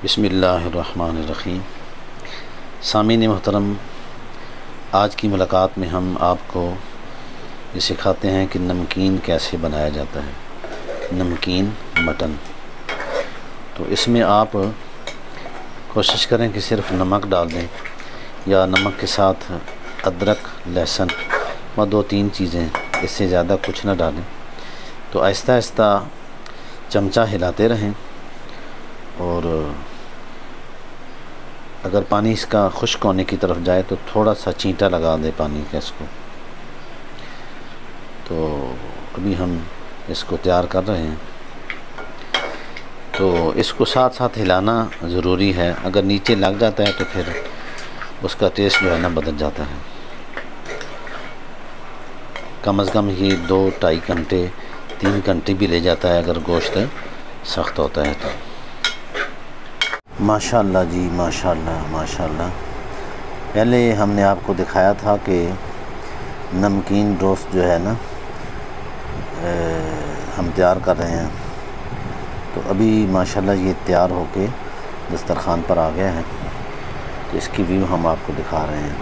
बिस्मिल्लाहिर्रहमानिर्रहीम। सामीन मोहतरम, आज की मुलाकात में हम आपको ये सिखाते हैं कि नमकीन कैसे बनाया जाता है। नमकीन मटन। तो इसमें आप कोशिश करें कि सिर्फ नमक डाल दें या नमक के साथ अदरक, लहसुन व 2-3 चीज़ें, इससे ज़्यादा कुछ ना डालें। तो आहिस्ता आहिस्ता चमचा हिलाते रहें और अगर पानी इसका खुश्क होने की तरफ जाए तो थोड़ा सा चींटा लगा दें पानी का इसको। तो अभी हम इसको तैयार कर रहे हैं। तो इसको साथ साथ हिलाना ज़रूरी है, अगर नीचे लग जाता है तो फिर उसका टेस्ट जो है ना बदल जाता है। कम से कम ये 2-2.5 घंटे 3 घंटे भी ले जाता है अगर गोश्त सख्त होता है तो। माशाअल्लाह जी, माशाअल्लाह माशाअल्लाह। पहले हमने आपको दिखाया था कि नमकीन रोस्ट जो है ना हम तैयार कर रहे हैं। तो अभी माशाअल्लाह ये तैयार होके दस्तरखान पर आ गया है। तो इसकी व्यू हम आपको दिखा रहे हैं।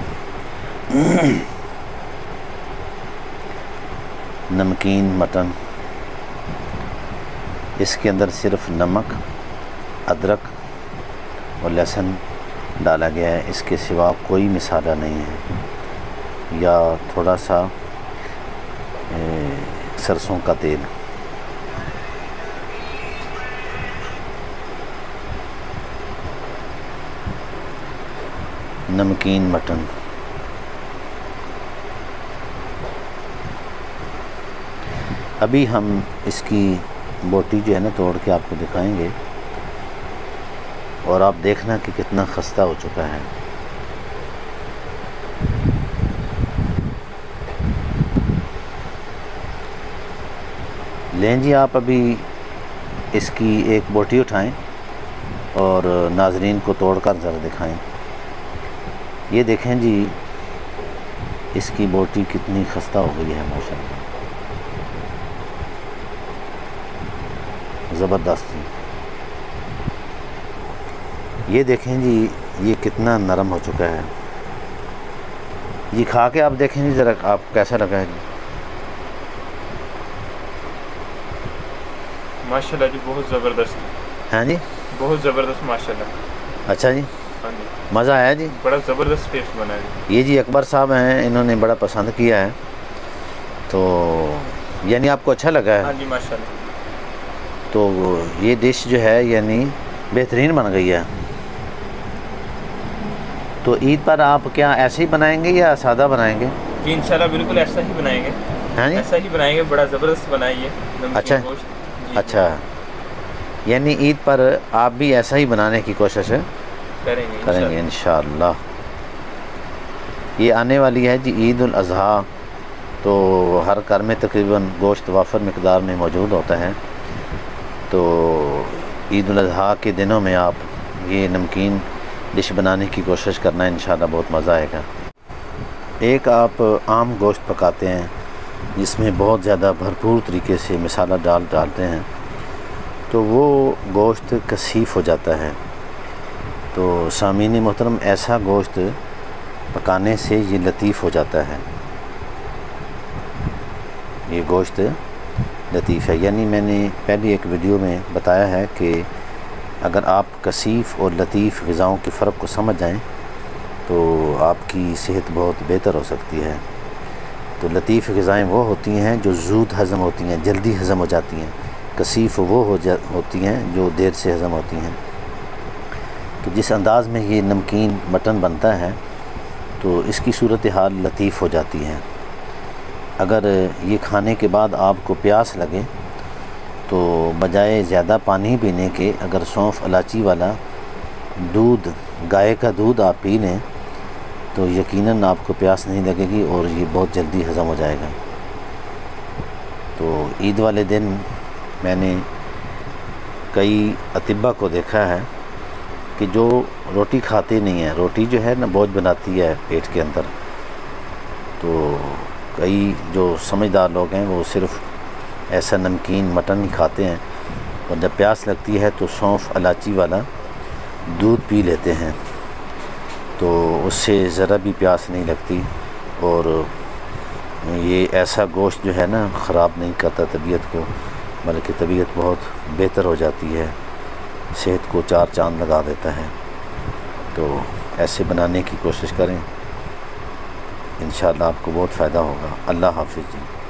नमकीन मटन, इसके अंदर सिर्फ नमक, अदरक और लहसुन डाला गया है, इसके सिवा कोई मसाला नहीं है, या थोड़ा सा सरसों का तेल। नमकीन मटन। अभी हम इसकी बोटी जो है ना तोड़ के आपको दिखाएंगे और आप देखना कि कितना खस्ता हो चुका है। लें जी, आप अभी इसकी एक बोटी उठाएं और नाजरीन को तोड़कर ज़रा दिखाएं। ये देखें जी, इसकी बोटी कितनी खस्ता हो गई है माशाअल्लाह, ज़बरदस्त जी। ये देखें जी, ये कितना नरम हो चुका है। ये खा के आप देखें जी ज़रा, आप कैसा लगा है जी? माशाल्लाह जी, बहुत ज़बरदस्त हैं जी, बहुत ज़बरदस्त माशाल्लाह। अच्छा जी, हाँ जी, मज़ा आया जी। बड़ा ज़बरदस्त टेस्ट बना है। ये जी अकबर साहब हैं, इन्होंने बड़ा पसंद किया है। तो यानी आपको अच्छा लगा है? हाँ जी माशाल्लाह। तो ये डिश जो है यानी बेहतरीन बन गई है। तो ईद पर आप क्या ऐसे ही बनाएंगे या सादा बनाएंगे? जी इंशाल्लाह बिल्कुल ऐसा ही बनाएंगे। हाँ जी, ऐसा ही बनाएंगे, बड़ा ज़बरदस्त बनाइए। अच्छा अच्छा, यानी ईद पर आप भी ऐसा ही बनाने की कोशिश करेंगे इंशाअल्लाह। ये आने वाली है जी ईद उल अज़हा, तो हर घर में तकरीबन गोश्त वाफर मिकदार में मौजूद होता है। तो ईद उल अज़हा के दिनों में आप ये नमकीन डिश बनाने की कोशिश करना, इंशाल्लाह बहुत मज़ा आएगा। एक आप आम गोश्त पकाते हैं जिसमें बहुत ज़्यादा भरपूर तरीके से मसाला डालते हैं, तो वो गोश्त कसीफ़ हो जाता है। तो सामीन मोहतरम, ऐसा गोश्त पकाने से ये लतीफ़ हो जाता है। ये गोश्त लतीफ़ है, यानी मैंने पहले एक वीडियो में बताया है कि अगर आप कसीफ़ और लतीफ़ ग़िज़ाओं के फ़र्क को समझ जाएं तो आपकी सेहत बहुत बेहतर हो सकती है। तो लतीफ़ ग़िज़ाएँ वो होती हैं जो ज़ूद हज़म होती हैं, जल्दी हज़म हो जाती हैं। कसीफ़ वो होती हैं जो देर से हज़म होती हैं। तो जिस अंदाज़ में ये नमकीन मटन बनता है तो इसकी सूरत हाल लतीफ़ हो जाती है। अगर ये खाने के बाद आपको प्यास लगे तो बजाय ज़्यादा पानी पीने के, अगर सौंफ इलायची वाला दूध, गाय का दूध आप पी लें तो यकीनन आपको प्यास नहीं लगेगी और ये बहुत जल्दी हज़म हो जाएगा। तो ईद वाले दिन मैंने कई अतिबा को देखा है कि जो रोटी खाते नहीं है, रोटी जो है ना बोझ बनाती है पेट के अंदर। तो कई जो समझदार लोग हैं वो सिर्फ़ ऐसा नमकीन मटन ही खाते हैं, और जब प्यास लगती है तो सौंफ इलायची वाला दूध पी लेते हैं तो उससे ज़रा भी प्यास नहीं लगती, और ये ऐसा गोश्त जो है ना ख़राब नहीं करता तबीयत को, बल्कि तबीयत बहुत बेहतर हो जाती है, सेहत को चार चांद लगा देता है। तो ऐसे बनाने की कोशिश करें, इंशाअल्लाह आपको बहुत फ़ायदा होगा। अल्लाह हाफ़िज़ जी।